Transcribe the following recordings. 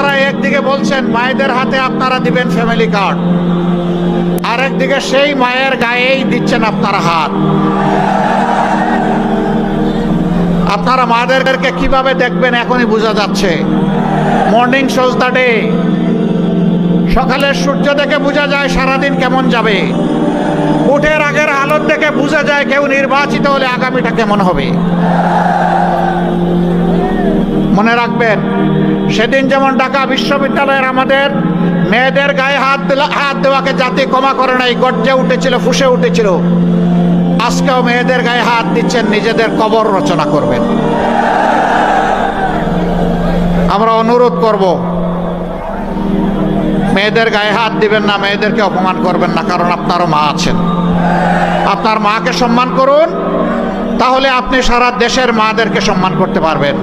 আপনারা একদিকে বলছেন মায়েদের হাতে আপনারা দিবেন ফ্যামিলি কার্ড, আর একদিকে সেই মায়ের গায়েই দিচ্ছেন আপনারা হাত। আপনারা মাদেরকে কিভাবে দেখবেন এখনই বোঝা যাচ্ছে। মর্নিং শোজ দ্য ডে, সকালের সূর্য দেখে বোঝা যায় সারাদিন কেমন যাবে। উঠের আগের হালত দেখে বোঝা যায় কেউ নির্বাচিত হলে আগামীটা কেমন হবে। মনে রাখবেন, সেদিন যেমন ঢাকা বিশ্ববিদ্যালয়ের আমাদের মেয়েদের গায়ে হাত দেওয়াকে জাতি ক্ষমা করে নাই, গর্জে উঠেছিল, ফুঁসে উঠেছিল, আজকেও মেয়েদের গায়ে হাত দিচ্ছেন, নিজেদের কবর রচনা করবেন। আমরা অনুরোধ করব, মেয়েদের গায়ে হাত দিবেন না, মেয়েদেরকে অপমান করবেন না, কারণ আপনারও মা আছেন। আপনার মাকে সম্মান করুন, তাহলে আপনি সারা দেশের মাদেরকে সম্মান করতে পারবেন।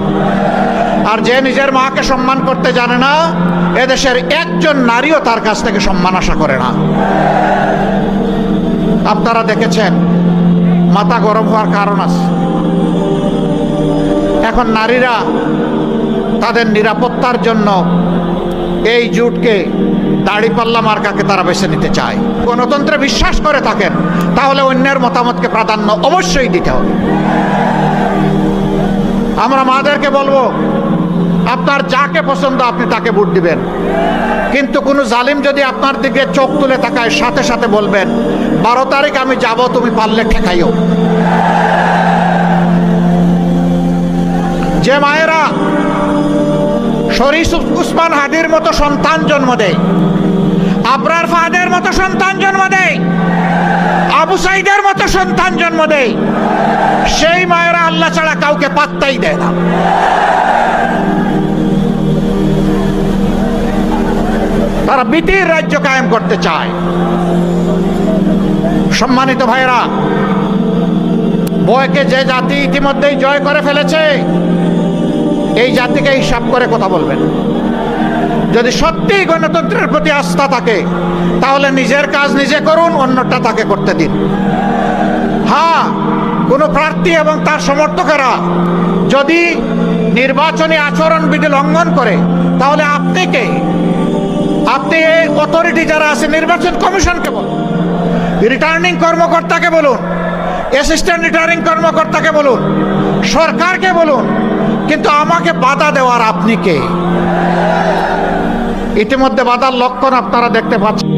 আর যে নিজের মাকে সম্মান করতে জানে না, এদেশের একজন নারীও তার কাছ থেকে সম্মান আশা করে না। আপনারা দেখেছেন, মাথা গরম হওয়ার কারণ আছে। এখন নারীরা তাদের নিরাপত্তার জন্য এই জোটকে, দাড়িপাল্লা মার্কাকে তারা বেছে নিতে চায়। গণতন্ত্রে বিশ্বাস করে থাকেন, তাহলে অন্যের মতামতকে প্রাধান্য অবশ্যই দিতে হবে। আমরা মাদেরকে বলবো, আপনার যাকে পছন্দ আপনি তাকে ভোট দিবেন, কিন্তু কোনো জালিম যদি আপনার দিকে চোখ তুলে তাকায়, সাথে সাথে বলবেন 12 তারিখ আমি যাব, তুমি পারলে ঠেকাইও। যে মায়েরা শরীফ উসমান হাদির মতো সন্তান জন্ম দেয়, আবরার ফাহাদের মতো সন্তান জন্ম দেয়, আবু সাইদের মতো সন্তান জন্ম দেয়, সেই মায়েরা আল্লাহ ছাড়া কাউকে পাত্তাই দেয় না। তারা বিটির রাজ্য কায়েম করতে চায়। সম্মানিত ভাইরা, বয়কে যে জাতি ইতিমধ্যেই জয় করে ফেলেছে, এই জাতিকে হিসাব করে কথা বলবেন। যদি সত্যিই গণতন্ত্রের প্রতি আস্থা থাকে, তাহলে নিজের কাজ নিজে করুন, অন্যটা তাকে করতে দিন। হ্যাঁ, কোনো প্রার্থী এবং তার সমর্থকেরা যদি নির্বাচনী আচরণবিধি লঙ্ঘন করে, তাহলে আপনি কে? আপনি এই অথরিটি যারা আছে, নির্বাচন কমিশনকে বলুন, রিটার্নিং কর্মকর্তাকে বলুন, অ্যাসিস্ট্যান্ট রিটার্নিং কর্মকর্তাকে বলুন, সরকারকে বলুন, কিন্তু আমাকে বাধা দেওয়ার আপনি কে? ইতিমধ্যে বাধার লক্ষণ আপনারা দেখতে পাচ্ছেন।